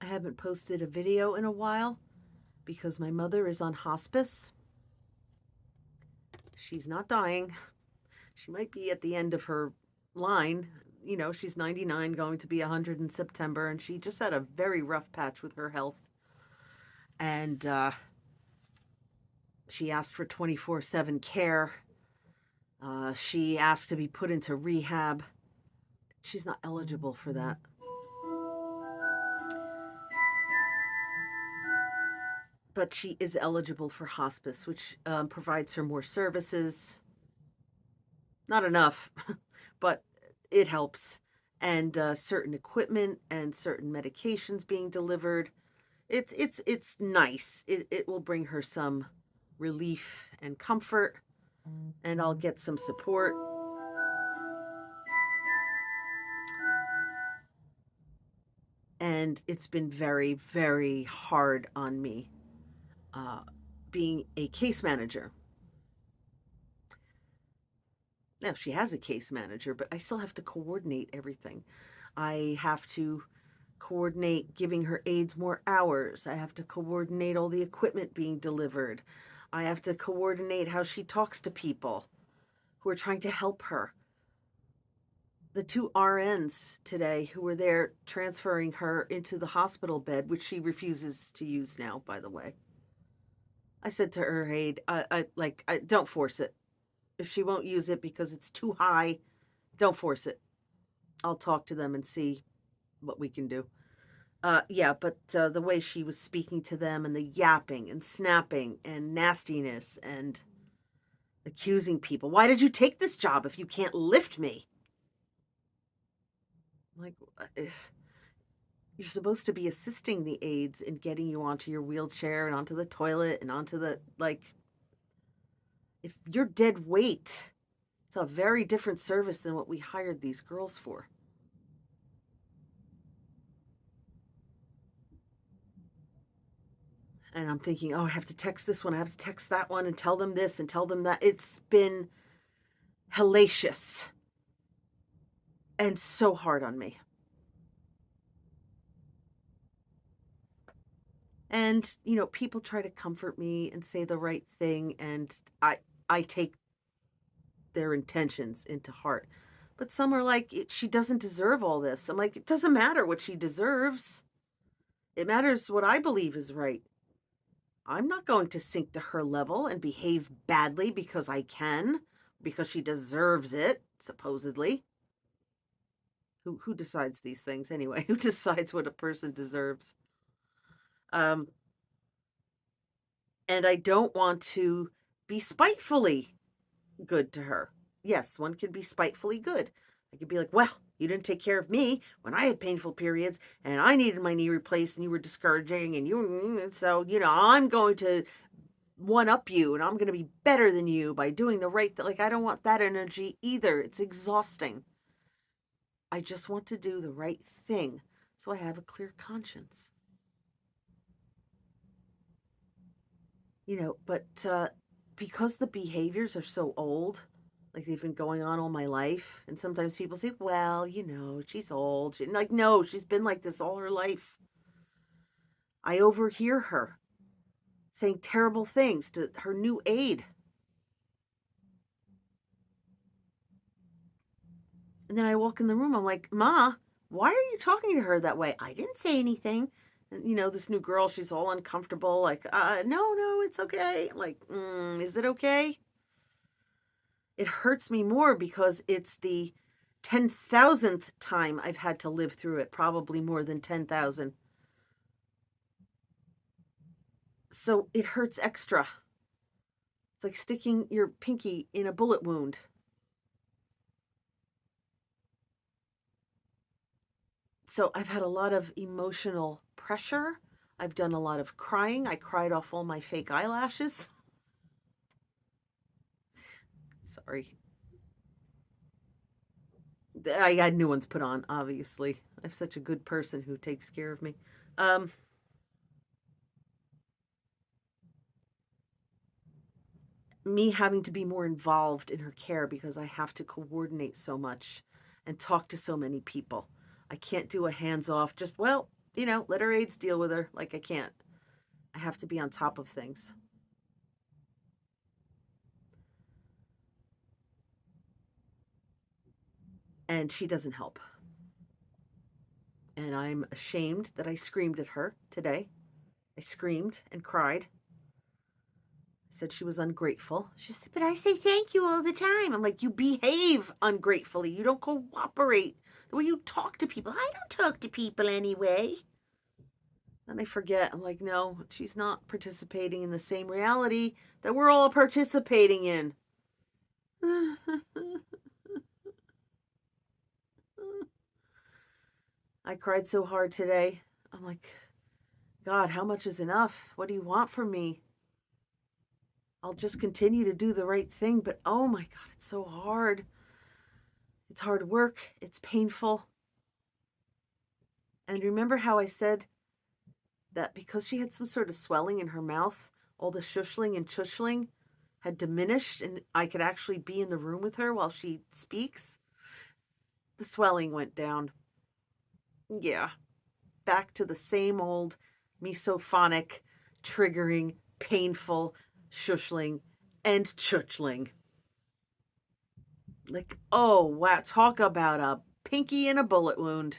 haven't posted a video in a while because my mother is on hospice. She's not dying. She might be at the end of her line. You know, she's 99, going to be 100 in September, and she just had a very rough patch with her health. And she asked for 24/7 care. She asked to be put into rehab. She's not eligible for that. But she is eligible for hospice, which provides her more services. Not enough, but it helps. And certain equipment and certain medications being delivered. It's nice. It will bring her some relief and comfort, and I'll get some support. And it's been very, very hard on me uh, being a case manager. Now, she has a case manager, but I still have to coordinate everything. I have to coordinate giving her aides more hours. I have to coordinate all the equipment being delivered. I have to coordinate how she talks to people who are trying to help her. The two RNs today who were there transferring her into the hospital bed, which she refuses to use now, by the way. I said to her aide, don't force it. If she won't use it because it's too high, don't force it. I'll talk to them and see what we can do. Yeah, but the way she was speaking to them, and the yapping and snapping and nastiness and accusing people. Why did you take this job if you can't lift me? Like, you're supposed to be assisting the aides in getting you onto your wheelchair and onto the toilet and onto the, like, if you're dead weight, it's a very different service than what we hired these girls for. And I'm thinking, oh, I have to text this one, I have to text that one and tell them this and tell them that. It's been hellacious and so hard on me. And, you know, people try to comfort me and say the right thing, and I take their intentions into heart. But some are like, she doesn't deserve all this. I'm like, it doesn't matter what she deserves. It matters what I believe is right. I'm not going to sink to her level and behave badly because I can, because she deserves it, supposedly. Who decides these things anyway? Who decides what a person deserves? Um, and I don't want to be spitefully good to her. Yes, one can be spitefully good. I could be like, well, you didn't take care of me when I had painful periods and I needed my knee replaced and you were discouraging and so, you know, I'm going to one up you and I'm going to be better than you by doing the right thing. Like, I don't want that energy either. It's exhausting. I just want to do the right thing so I have a clear conscience. You know, but because the behaviors are so old, like they've been going on all my life, and sometimes people say, well, you know, she's old. Like, no, she's been like this all her life. I overhear her saying terrible things to her new aide. And then I walk in the room, I'm like, Ma, why are you talking to her that way? I didn't say anything. And, you know, this new girl, she's all uncomfortable, like, no, it's okay. Like, is it okay? It hurts me more because it's the 10,000th time I've had to live through it, probably more than 10,000. So it hurts extra. It's like sticking your pinky in a bullet wound. So I've had a lot of emotional pressure. I've done a lot of crying. I cried off all my fake eyelashes. Sorry. I had new ones put on, obviously. I have such a good person who takes care of me. Um, Me having to be more involved in her care because I have to coordinate so much and talk to so many people. I can't do a hands off, just, well, let her aides deal with her. Like, I can't. I have to be on top of things. And she doesn't help. And I'm ashamed that I screamed at her today. I screamed and cried. I said she was ungrateful. She said, "But I say thank you all the time." I'm like, "You behave ungratefully. You don't cooperate the way you talk to people." "I don't talk to people anyway." And I forget. I'm like, no, she's not participating in the same reality that we're all participating in. I cried so hard today. I'm like, God, how much is enough? What do you want from me? I'll just continue to do the right thing, but oh my God, it's so hard. It's hard work. It's painful. And remember how I said that because she had some sort of swelling in her mouth, all the shushling and chushling had diminished, and I could actually be in the room with her while she speaks? The swelling went down. Yeah, back to the same old misophonic, triggering, painful shushling and chuchling. Like, oh, wow, talk about a pinky and a bullet wound.